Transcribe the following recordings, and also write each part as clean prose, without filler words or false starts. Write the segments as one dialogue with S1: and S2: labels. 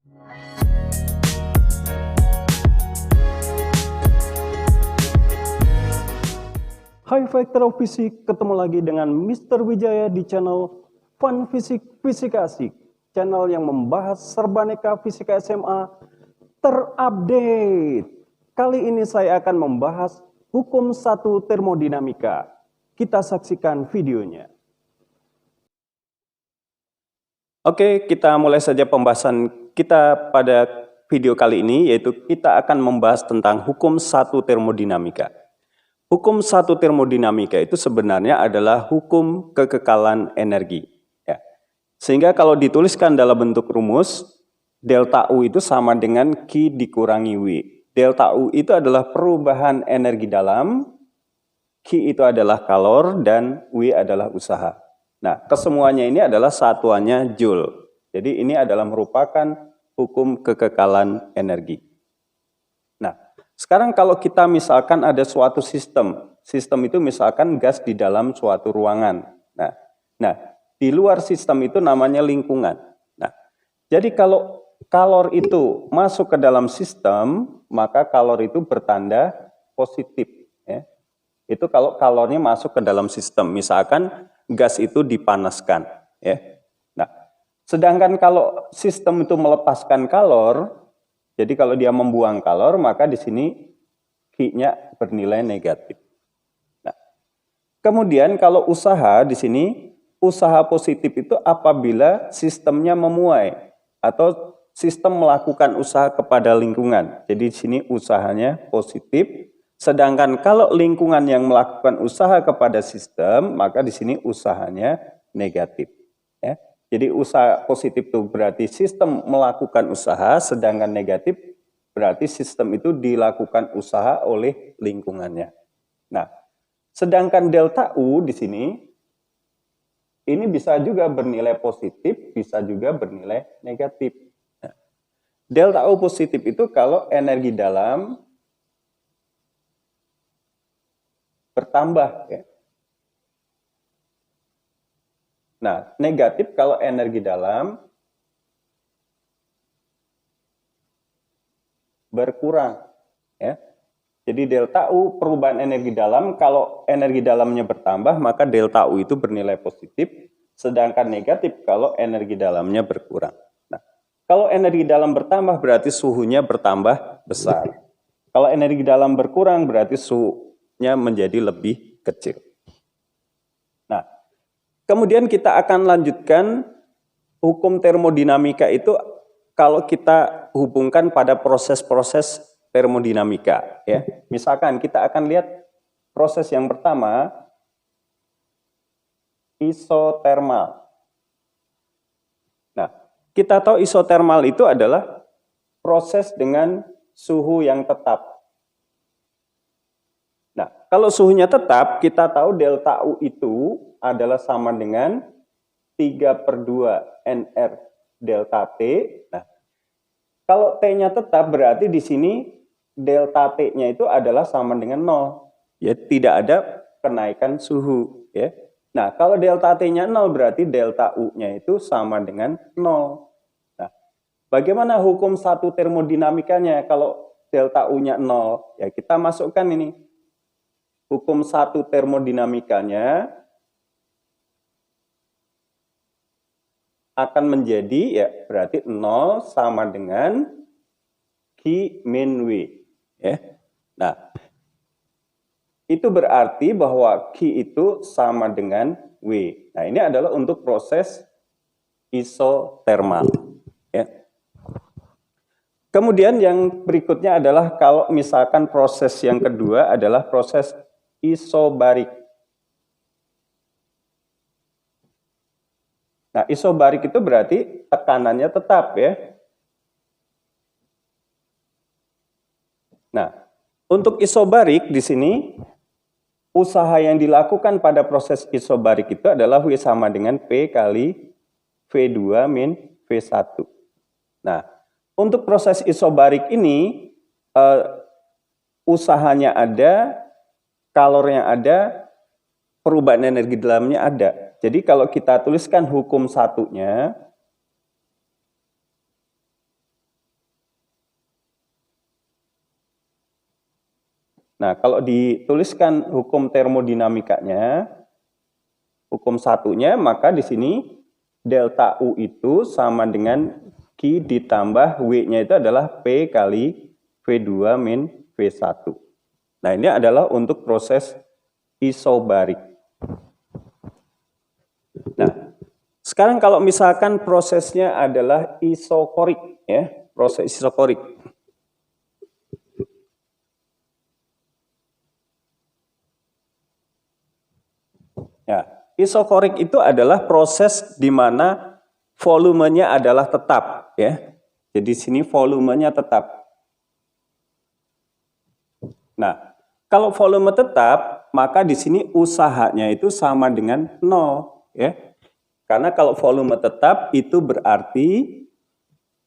S1: Hai Factor of Fisik, ketemu lagi dengan Mr. Wijaya di channel Fun Fisik Fisika Asik, channel yang membahas serbaneka fisika SMA terupdate. Kali ini saya akan membahas hukum 1 termodinamika. Kita saksikan videonya. Oke, kita mulai saja pembahasan kita pada video kali ini, yaitu kita akan membahas tentang hukum 1 termodinamika. Hukum 1 termodinamika itu sebenarnya adalah hukum kekekalan energi. Ya. Sehingga kalau dituliskan dalam bentuk rumus, delta U itu sama dengan Q dikurangi W. Delta U itu adalah perubahan energi dalam, Q itu adalah kalor, dan W adalah usaha. Nah, kesemuanya ini adalah satuannya Joule. Jadi ini adalah merupakan hukum kekekalan energi. Nah, sekarang kalau kita misalkan ada suatu sistem itu misalkan gas di dalam suatu ruangan. Nah, di luar sistem itu namanya lingkungan. Nah, jadi kalau kalor itu masuk ke dalam sistem, maka kalor itu bertanda positif. Ya. Itu kalau kalornya masuk ke dalam sistem, misalkan gas itu dipanaskan. Ya. Nah, sedangkan kalau sistem itu melepaskan kalor, jadi kalau dia membuang kalor, maka di sini Q-nya bernilai negatif. Nah, kemudian kalau usaha di sini, usaha positif itu apabila sistemnya memuai atau sistem melakukan usaha kepada lingkungan. Jadi di sini usahanya positif, sedangkan kalau lingkungan yang melakukan usaha kepada sistem, maka di sini usahanya negatif. Ya. Jadi usaha positif itu berarti sistem melakukan usaha, sedangkan negatif berarti sistem itu dilakukan usaha oleh lingkungannya. Nah, sedangkan delta U di sini, ini bisa juga bernilai positif, bisa juga bernilai negatif. Nah, delta U positif itu kalau energi dalam bertambah. Ya. Nah, negatif kalau energi dalam berkurang. Ya. Jadi delta U perubahan energi dalam, kalau energi dalamnya bertambah, maka delta U itu bernilai positif, sedangkan negatif kalau energi dalamnya berkurang. Nah, kalau energi dalam bertambah berarti suhunya bertambah besar. Kalau energi dalam berkurang berarti suhunya menjadi lebih kecil. Nah, kemudian kita akan lanjutkan hukum termodinamika itu kalau kita hubungkan pada proses-proses termodinamika. Ya. Misalkan kita akan lihat proses yang pertama, isotermal. Nah, kita tahu isotermal itu adalah proses dengan suhu yang tetap. Nah, kalau suhunya tetap, kita tahu delta U itu adalah sama dengan 3/2 NR delta T. Nah, kalau T-nya tetap berarti di sini delta T-nya itu adalah sama dengan 0. Ya, tidak ada kenaikan suhu. Ya. Nah, kalau delta T-nya 0 berarti delta U-nya itu sama dengan 0. Nah, bagaimana hukum 1 termodinamikanya kalau delta U-nya 0? Ya, kita masukkan ini. Hukum 1 termodinamikanya akan menjadi, ya berarti 0 sama dengan Q min W. Ya. Nah, itu berarti bahwa Q itu sama dengan W. Nah, ini adalah untuk proses isotermal. Ya. Kemudian yang berikutnya adalah kalau misalkan proses yang kedua adalah proses isobarik. Nah, isobarik itu berarti tekanannya tetap ya. Nah, untuk isobarik di sini usaha yang dilakukan pada proses isobarik itu adalah W sama dengan P kali V2 min V1. Nah, untuk proses isobarik ini usahanya ada, kalornya ada, perubahan energi dalamnya ada. Jadi kalau kita tuliskan hukum satunya, Nah, kalau dituliskan hukum termodinamikanya, hukum satunya, maka di sini delta U itu sama dengan Q ditambah W-nya itu adalah P kali V2 min V1. Nah, ini adalah untuk proses isobarik. Nah, sekarang kalau misalkan prosesnya adalah isokorik, ya, proses isokorik. Ya, isokorik itu adalah proses di mana volumenya adalah tetap, ya. Jadi sini volumenya tetap. Nah, kalau volume tetap, maka di sini usahanya itu sama dengan 0, ya. Karena kalau volume tetap itu berarti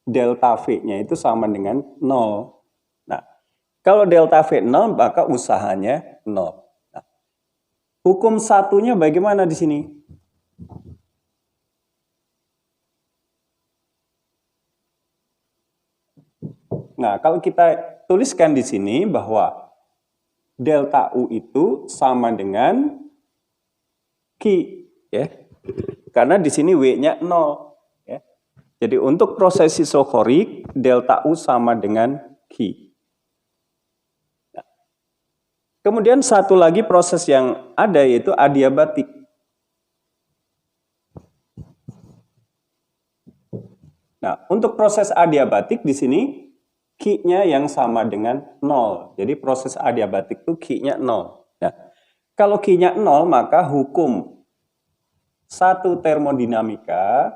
S1: delta V-nya itu sama dengan 0. Nah, kalau delta V 0, maka usahanya 0. Nah, hukum satunya bagaimana di sini? Nah, kalau kita tuliskan di sini bahwa delta U itu sama dengan Q, ya. Karena di sini W-nya 0, ya. Jadi untuk proses isokorik delta U sama dengan Q. Nah, kemudian satu lagi proses yang ada yaitu adiabatik. Nah, untuk proses adiabatik di sini Q-nya yang sama dengan 0. Jadi proses adiabatik itu Q-nya 0. Nah, kalau Q-nya 0, maka hukum satu termodinamika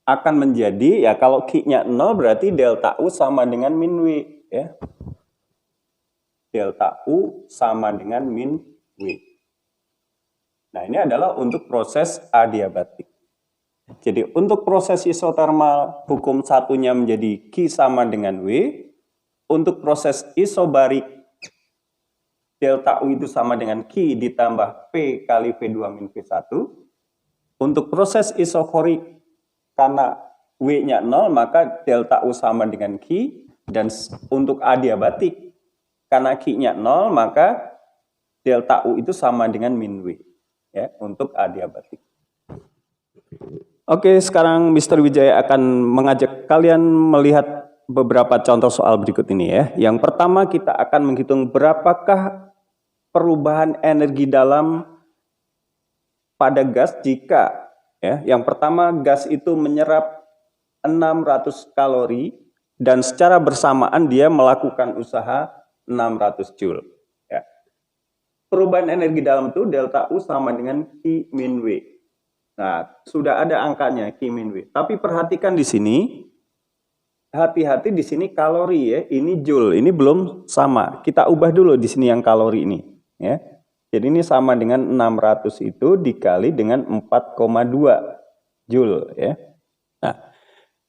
S1: akan menjadi, ya kalau Q-nya 0 berarti delta U sama dengan min W, ya. Delta U sama dengan min W. Nah, ini adalah untuk proses adiabatik. Jadi untuk proses isotermal, hukum satunya menjadi Q sama dengan W. Untuk proses isobarik, delta U itu sama dengan Q ditambah P kali V2 min V1. Untuk proses isokorik, karena W-nya 0, maka delta U sama dengan Q. Dan untuk adiabatik, karena Q-nya 0, maka delta U itu sama dengan min W, ya, untuk adiabatik. Oke, sekarang Mr. Wijaya akan mengajak kalian melihat beberapa contoh soal berikut ini, ya. Yang pertama kita akan menghitung berapakah perubahan energi dalam pada gas jika, ya, yang pertama gas itu menyerap 600 kalori dan secara bersamaan dia melakukan usaha 600 Joule. Ya. Perubahan energi dalam itu delta U sama dengan Q min W. Nah, sudah ada angkanya Q min W. Tapi perhatikan di sini, hati-hati di sini kalori, ya. Ini Joule, ini belum sama. Kita ubah dulu di sini yang kalori ini, ya. Jadi ini sama dengan 600 itu dikali dengan 4,2 Joule, ya. Nah,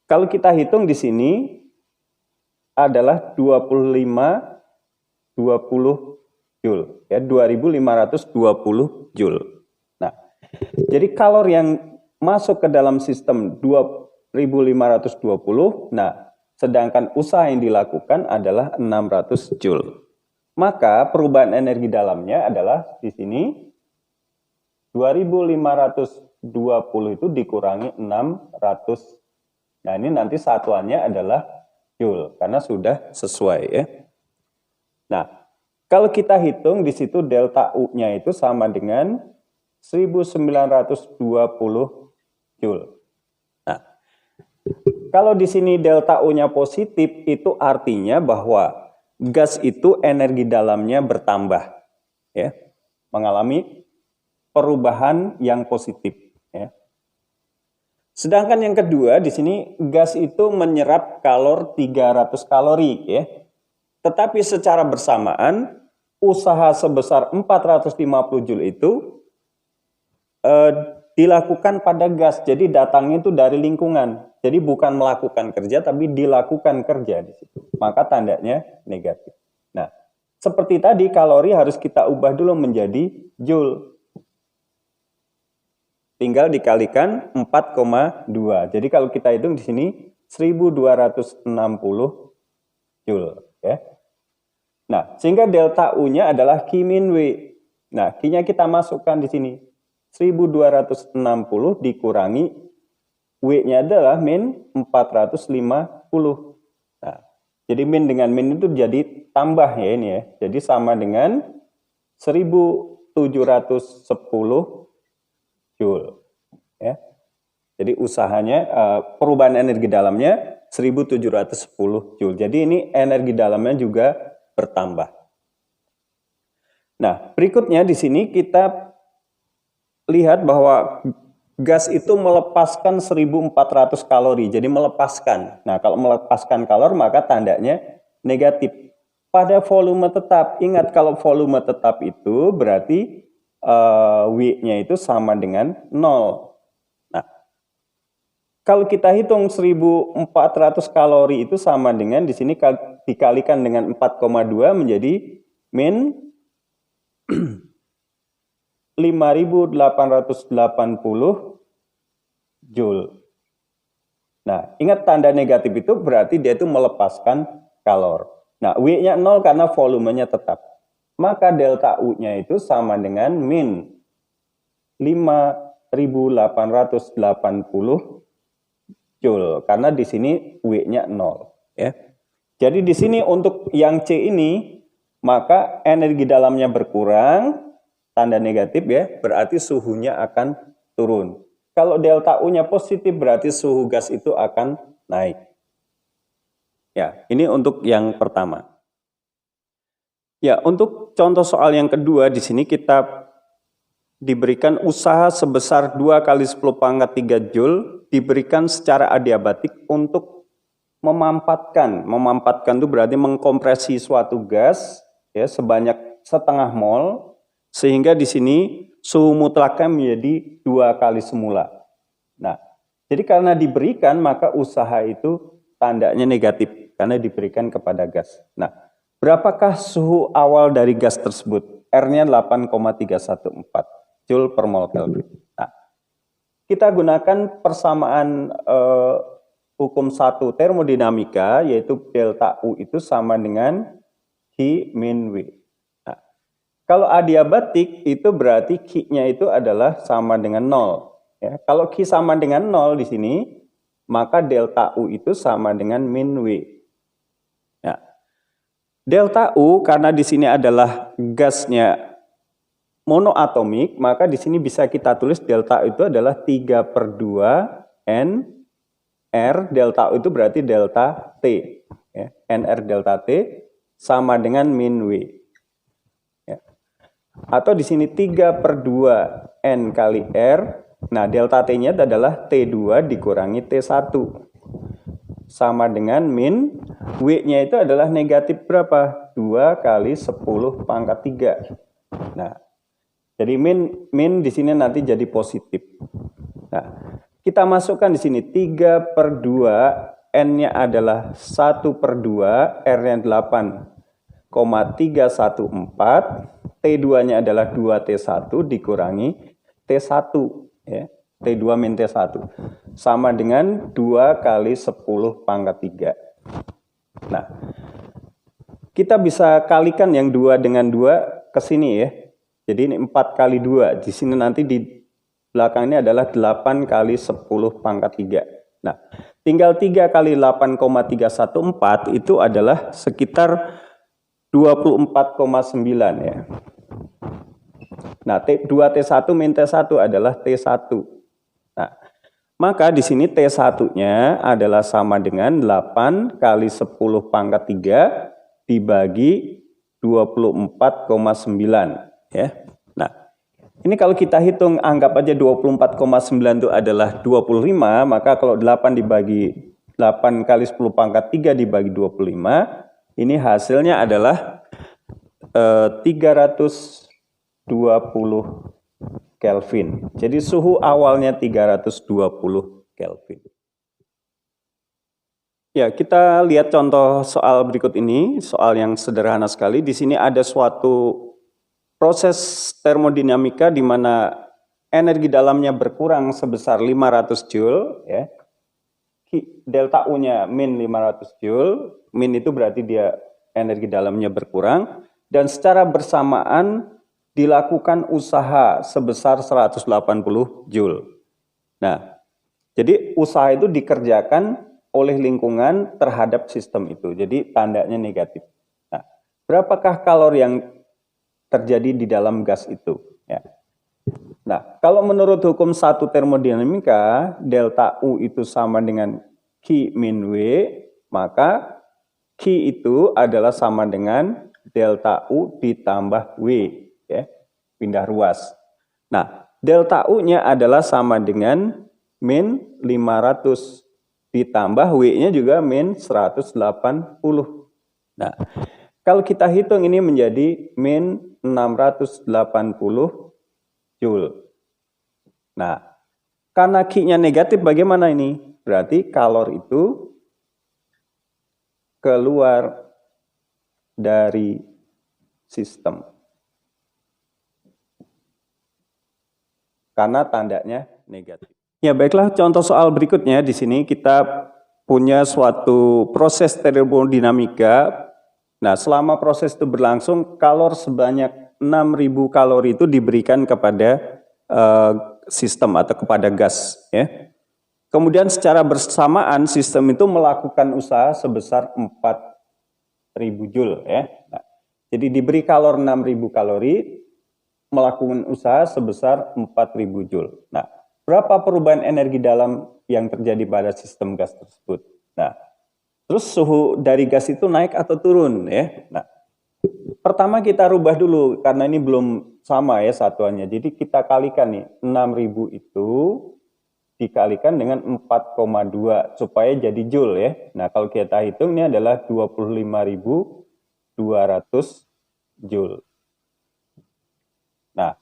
S1: kalau kita hitung di sini adalah 20 Joule, ya, 2520 Joule. Nah, jadi kalori yang masuk ke dalam sistem 2520, nah, sedangkan usaha yang dilakukan adalah 600 Joule. Maka perubahan energi dalamnya adalah di sini 2520 itu dikurangi 600. Nah, ini nanti satuannya adalah Joule karena sudah sesuai, ya. Nah, kalau kita hitung di situ delta U-nya itu sama dengan 1920 Joule. Nah, kalau di sini delta U-nya positif itu artinya bahwa gas itu energi dalamnya bertambah, ya, mengalami perubahan yang positif, ya. Sedangkan yang kedua di sini gas itu menyerap 300 kalori, ya. Tetapi secara bersamaan usaha sebesar 450 Joule itu dilakukan pada gas. Jadi datangnya itu dari lingkungan. Jadi bukan melakukan kerja tapi dilakukan kerja di situ. Maka tandanya negatif. Nah, seperti tadi kalori harus kita ubah dulu menjadi Joule. Tinggal dikalikan 4,2. Jadi kalau kita hitung di sini 1260 Joule ya. Nah, sehingga delta U-nya adalah Q min W. Nah, Q-nya kita masukkan di sini. 1260 dikurangi W-nya adalah min 450. Nah, jadi min dengan min itu jadi tambah ya ini ya. Jadi sama dengan 1710 Joule ya. Jadi usahanya perubahan energi dalamnya 1710 Joule. Jadi ini energi dalamnya juga bertambah. Nah, berikutnya di sini kita lihat bahwa gas itu melepaskan 1400 kalori. Jadi melepaskan. Nah, kalau melepaskan kalori maka tandanya negatif. Pada volume tetap, ingat kalau volume tetap itu berarti W-nya itu sama dengan 0. Kalau kita hitung 1400 kalori itu sama dengan di sini dikalikan dengan 4,2 menjadi min 5880 Joule. Nah, ingat tanda negatif itu berarti dia itu melepaskan kalor. Nah, W-nya 0 karena volumenya tetap. Maka delta U-nya itu sama dengan min 5880 Joule karena di sini W-nya 0 ya. Jadi di sini untuk yang C ini maka energi dalamnya berkurang, tanda negatif ya, berarti suhunya akan turun. Kalau delta U-nya positif berarti suhu gas itu akan naik. Ya, ini untuk yang pertama. Ya, untuk contoh soal yang kedua di sini kita diberikan usaha sebesar 2 kali 10 pangkat 3 Joule diberikan secara adiabatik untuk memampatkan itu berarti mengkompresi suatu gas ya sebanyak setengah mol sehingga di sini suhu mutlaknya menjadi 2 kali semula. Nah, jadi karena diberikan maka usaha itu tandanya negatif karena diberikan kepada gas. Nah, berapakah suhu awal dari gas tersebut? R-nya 8,314 Joule per mol Kelvin. Nah, kita gunakan persamaan hukum 1 termodinamika yaitu delta U itu sama dengan Q min W. Nah, kalau adiabatik itu berarti Q-nya itu adalah sama dengan 0. Ya, kalau Q sama dengan 0 di sini, maka delta U itu sama dengan min W. Ya. Delta U karena di sini adalah gasnya monoatomik, maka di sini bisa kita tulis delta U itu adalah 3/2 N R, delta U itu berarti delta T. Ya. NR delta T sama dengan min W. Ya. Atau di sini 3/2 N kali R, nah delta T-nya adalah T2 dikurangi T1. Sama dengan min, W-nya itu adalah negatif berapa? 2 kali 10 pangkat 3. Nah, jadi min di sini nanti jadi positif. Nah, kita masukkan di sini 3/2, N-nya adalah 1/2, R-nya 8,314, T2-nya adalah 2T1 dikurangi T1. Ya. T2 min T1. Sama dengan 2 kali 10 pangkat 3. Nah, kita bisa kalikan yang 2 dengan 2 ke sini ya. Jadi ini 4 kali 2. Di sini nanti di belakang ini adalah 8 kali 10 pangkat 3. Nah, tinggal 3 kali 8,314 itu adalah sekitar 24,9 ya. Nah, 2T1 min T1 adalah T1. Nah, maka di sini T1-nya adalah sama dengan 8 kali 10 pangkat 3 dibagi 24,9. Ya. Nah, ini kalau kita hitung anggap aja 24,9 itu adalah 25, maka kalau 8 kali 10 pangkat 3 dibagi 25, ini hasilnya adalah 320 Kelvin. Jadi suhu awalnya 320 Kelvin. Ya, kita lihat contoh soal berikut ini, soal yang sederhana sekali. Di sini ada suatu proses termodinamika di mana energi dalamnya berkurang sebesar 500 Joule ya. delta U-nya min 500 Joule, min itu berarti dia energi dalamnya berkurang, dan secara bersamaan dilakukan usaha sebesar 180 Joule. Nah, jadi usaha itu dikerjakan oleh lingkungan terhadap sistem itu, jadi tandanya negatif. Nah, berapakah kalori yang terjadi di dalam gas itu? Ya. Nah, kalau menurut hukum 1 termodinamika, delta U itu sama dengan Q min W, maka Q itu adalah sama dengan delta U ditambah W, ya, pindah ruas. Nah, delta U-nya adalah sama dengan min 500 ditambah W-nya juga min 180. Nah, kalau kita hitung ini menjadi min 680 Joule. Nah, karena Q-nya negatif bagaimana ini? Berarti kalor itu keluar dari sistem. Karena tandanya negatif. Ya baiklah, contoh soal berikutnya di sini kita punya suatu proses termodinamika. Nah, selama proses itu berlangsung, kalor sebanyak 6.000 kalori itu diberikan kepada sistem atau kepada gas. Ya. Kemudian secara bersamaan sistem itu melakukan usaha sebesar 4.000 Joule. Ya. Nah, jadi diberi kalor 6.000 kalori, melakukan usaha sebesar 4.000 Joule. Nah, berapa perubahan energi dalam yang terjadi pada sistem gas tersebut? Nah, terus suhu dari gas itu naik atau turun? Ya. Nah, pertama kita rubah dulu karena ini belum sama ya satuannya. Jadi kita kalikan nih 6.000 itu dikalikan dengan 4,2 supaya jadi Joule ya. Nah, kalau kita hitung ini adalah 25.200 Joule. Nah,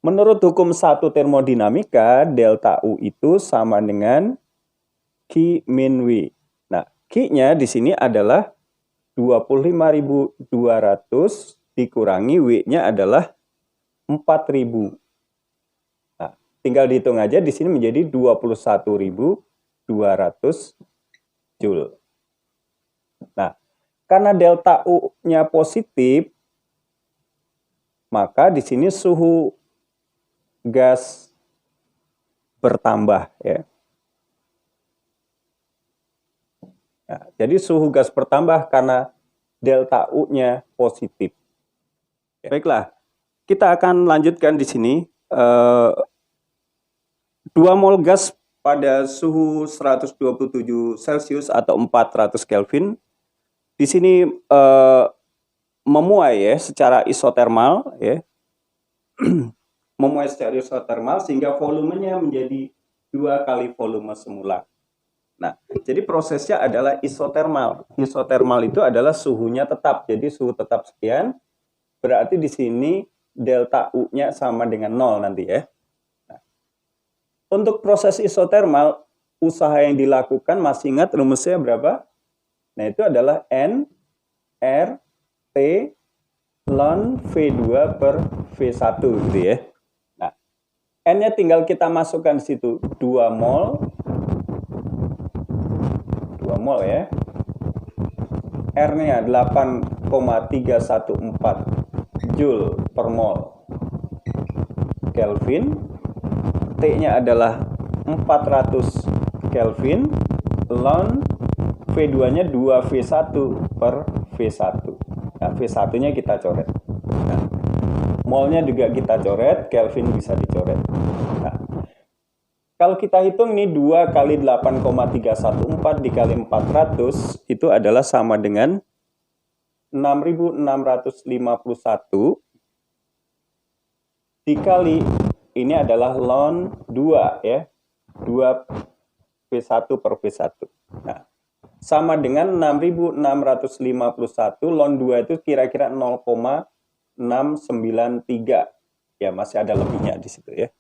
S1: menurut hukum 1 termodinamika, delta U itu sama dengan Q min W. Nah, Q-nya di sini adalah 25.200 dikurangi W-nya adalah 4.000. Nah, tinggal dihitung aja di sini menjadi 21.200 Joule. Nah, karena delta U-nya positif, maka di sini suhu gas bertambah ya. Nah, jadi suhu gas bertambah karena delta U-nya positif. Ya. Baiklah, kita akan lanjutkan di sini 2 mol gas pada suhu 127 Celcius atau 400 Kelvin. Di sini memuai ya secara isotermal ya. Memuai secara isotermal sehingga volumenya menjadi 2 kali volume semula. Nah, jadi prosesnya adalah isotermal. Isotermal itu adalah suhunya tetap. Jadi suhu tetap sekian, berarti di sini delta U-nya sama dengan 0 nanti ya. Nah, untuk proses isotermal, usaha yang dilakukan masih ingat rumusnya berapa? Nah, itu adalah N R T ln V2 per V1 gitu ya. Nah, N-nya tinggal kita masukkan di situ 2 mol. 2 mol ya. R-nya 8,314 Joule per mol Kelvin. T-nya adalah 400 Kelvin. Ln V2-nya 2V1 per V1. Nah, V1-nya kita coret. Nah, molnya juga kita coret, Kelvin bisa dicoret. Nah, kalau kita hitung ini 2 kali 8,314 dikali 400 itu adalah sama dengan 6.651 dikali ini adalah ln 2 ya. 2 V1 per V1. Nah, sama dengan 6.651 ln 2 itu kira-kira 0,693. Ya, masih ada lebihnya di situ ya.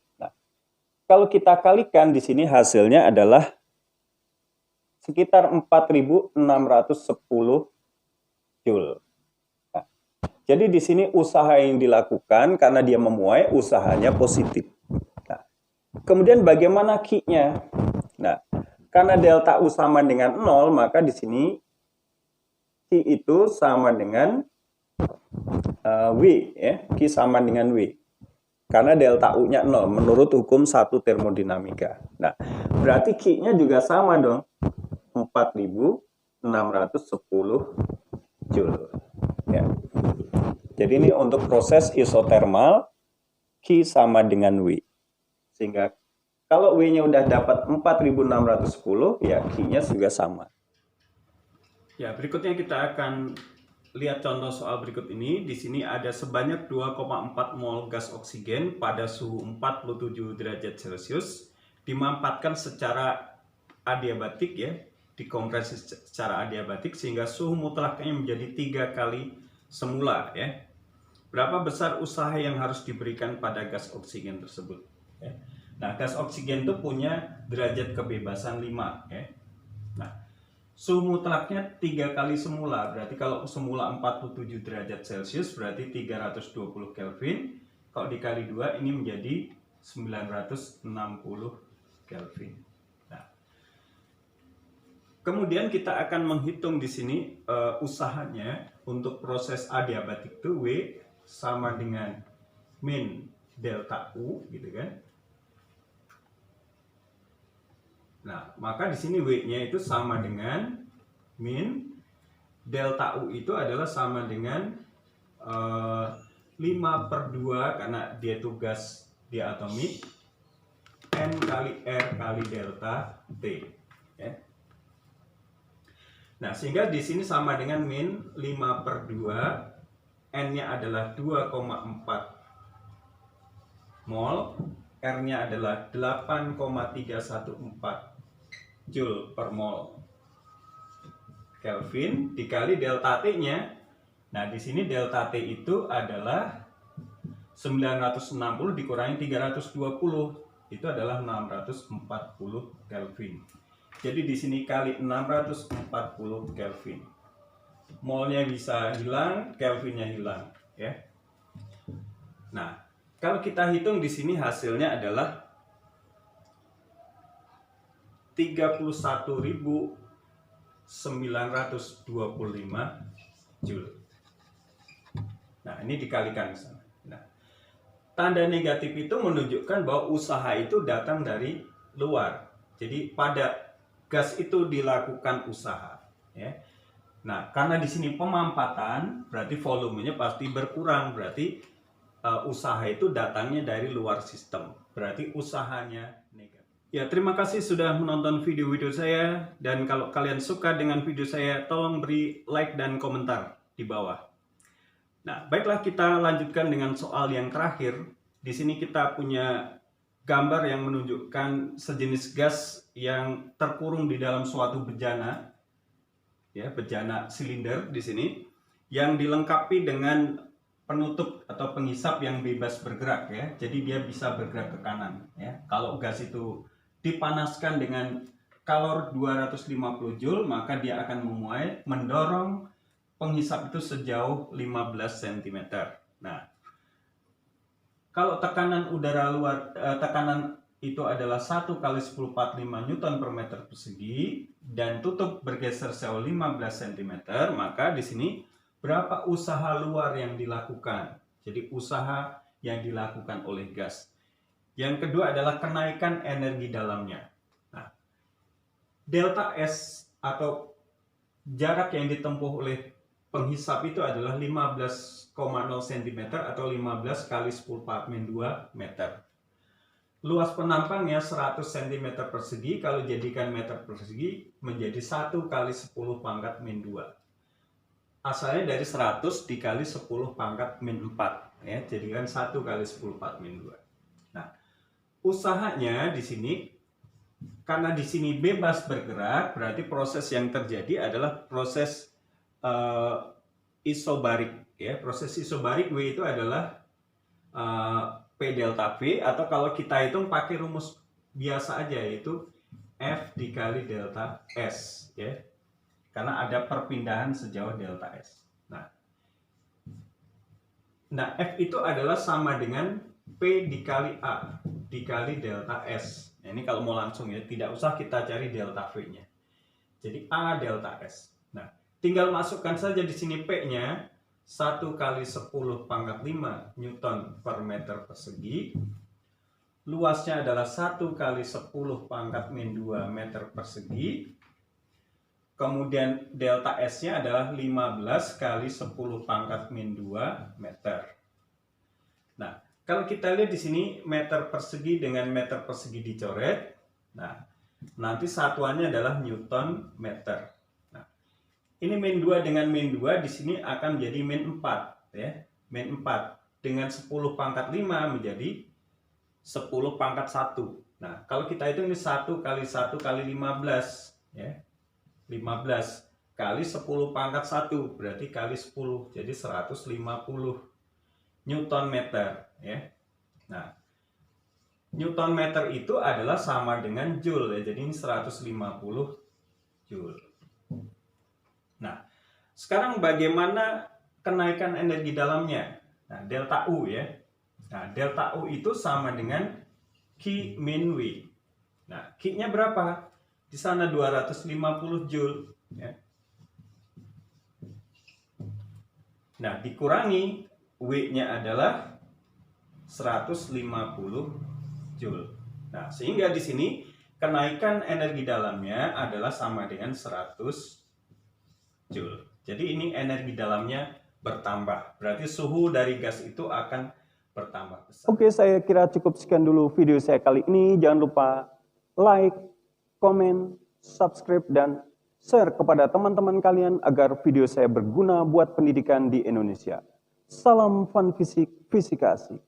S1: Kalau kita kalikan di sini hasilnya adalah sekitar 4.610 Joule. Nah, jadi di sini usaha yang dilakukan karena dia memuai usahanya positif. Nah, kemudian bagaimana Q-nya? Nah, Karena delta U sama dengan 0, maka di sini Q itu sama dengan W, ya. Q sama dengan W. Karena delta U-nya 0 menurut hukum satu termodinamika. Nah, berarti Q-nya juga sama dong. 4610 Joule. Ya. Jadi ini untuk proses isotermal Q sama dengan W. Sehingga kalau W-nya udah dapat 4610, ya Q-nya juga sama. Ya, berikutnya kita akan lihat contoh soal berikut ini. Di sini ada sebanyak 2,4 mol gas oksigen pada suhu 47 derajat Celcius dimanfaatkan secara adiabatik, ya, dikompresi secara adiabatik sehingga suhu mutlaknya menjadi 3 kali semula, ya. Berapa besar usaha yang harus diberikan pada gas oksigen tersebut, ya. Nah, gas oksigen itu punya derajat kebebasan 5, ya. Nah, suhu mutlaknya 3 kali semula, berarti kalau semula 47 derajat Celcius berarti 320 Kelvin. Kalau dikali 2 ini menjadi 960 Kelvin. Nah, kemudian kita akan menghitung di sini usahanya untuk proses adiabatik itu W sama dengan min delta U, gitu kan. Nah, maka di sini W-nya itu sama dengan min delta U itu adalah sama dengan 5/2 karena dia itu gas diatomik, N kali R kali delta T, ya. Nah, sehingga di sini sama dengan min 5/2, N-nya adalah 2,4 mol, R-nya adalah 8,314 Joule per mol Kelvin dikali delta T-nya. Nah, di sini delta T itu adalah 960 dikurangi 320, itu adalah 640 Kelvin. Jadi di sini kali 640 Kelvin. Molnya bisa hilang, Kelvinnya hilang, ya. Nah, kalau kita hitung di sini hasilnya adalah 31.925 Joule. Nah, ini dikalikan ke sana. Nah, tanda negatif itu menunjukkan bahwa usaha itu datang dari luar. Jadi pada gas itu dilakukan usaha, ya. Nah, karena di sini pemampatan, berarti volumenya pasti berkurang, berarti usaha itu datangnya dari luar sistem, berarti usahanya negatif. Ya, terima kasih sudah menonton video-video saya, dan kalau kalian suka dengan video saya, tolong beri like dan komentar di bawah. Nah, baiklah, kita lanjutkan dengan soal yang terakhir. Di sini kita punya gambar yang menunjukkan sejenis gas yang terkurung di dalam suatu bejana, ya, bejana silinder di sini, yang dilengkapi dengan penutup atau penghisap yang bebas bergerak, ya. Jadi dia bisa bergerak ke kanan, ya. Kalau gas itu dipanaskan dengan kalor 250 Joule, maka dia akan mendorong penghisap itu sejauh 15 cm. Nah, kalau tekanan udara luar, tekanan itu adalah 1 kali 10⁴ Newton per meter persegi dan tutup bergeser sejauh 15 cm, maka di sini berapa usaha luar yang dilakukan? Jadi usaha yang dilakukan oleh gas. Yang kedua adalah kenaikan energi dalamnya. Nah, delta S atau jarak yang ditempuh oleh penghisap itu adalah 15,0 cm atau 15 kali 10⁴ meter. Luas penampangnya 100 cm persegi, kalau jadikan meter persegi menjadi 1 kali 10⁻². Asalnya dari 100 dikali 10⁻⁴, ya, jadikan 1 kali 10⁻². Nah, usahanya di sini, karena di sini bebas bergerak, berarti proses yang terjadi adalah proses isobarik, ya. Proses isobarik W itu adalah P delta V, atau kalau kita hitung pakai rumus biasa aja, yaitu F dikali delta S, ya. Karena ada perpindahan sejauh delta S. Nah, F itu adalah sama dengan P dikali A dikali delta S, Nah, ini kalau mau langsung ya, tidak usah kita cari delta V-nya. Jadi A delta S. Nah, tinggal masukkan saja di sini P-nya 1 kali 10 pangkat 5 Newton per meter persegi. Luasnya adalah 1 kali 10 pangkat min 2 meter persegi. Kemudian delta S-nya adalah 15 kali 10 pangkat min 2 meter. Nah, kalau kita lihat di sini meter persegi dengan meter persegi dicoret. Nah, nanti satuannya adalah Newton meter. Nah, ini min 2 dengan min 2 di sini akan menjadi min 4 ya. Min 4 dengan 10 pangkat 5 menjadi 10 pangkat 1. Nah, kalau kita hitung ini 1 kali 1 kali 15 ya. 15 kali 10 pangkat 1 berarti kali 10 jadi 150 Newton meter ya. Nah, Newton meter itu adalah sama dengan Joule ya. Jadi ini 150 Joule. Nah, sekarang bagaimana kenaikan energi dalamnya? Nah, delta U ya. Nah, delta U itu sama dengan Q min W. Nah, Q-nya berapa? Di sana 250 Joule ya. Nah, dikurangi W-nya adalah 150 Joule. Nah, sehingga di sini kenaikan energi dalamnya adalah sama dengan 100 Joule. Jadi ini energi dalamnya bertambah. Berarti suhu dari gas itu akan bertambah besar. Oke, saya kira cukup sekian dulu video saya kali ini. Jangan lupa like, komen, subscribe, dan share kepada teman-teman kalian agar video saya berguna buat pendidikan di Indonesia. Salam fun fisik, fisikasi.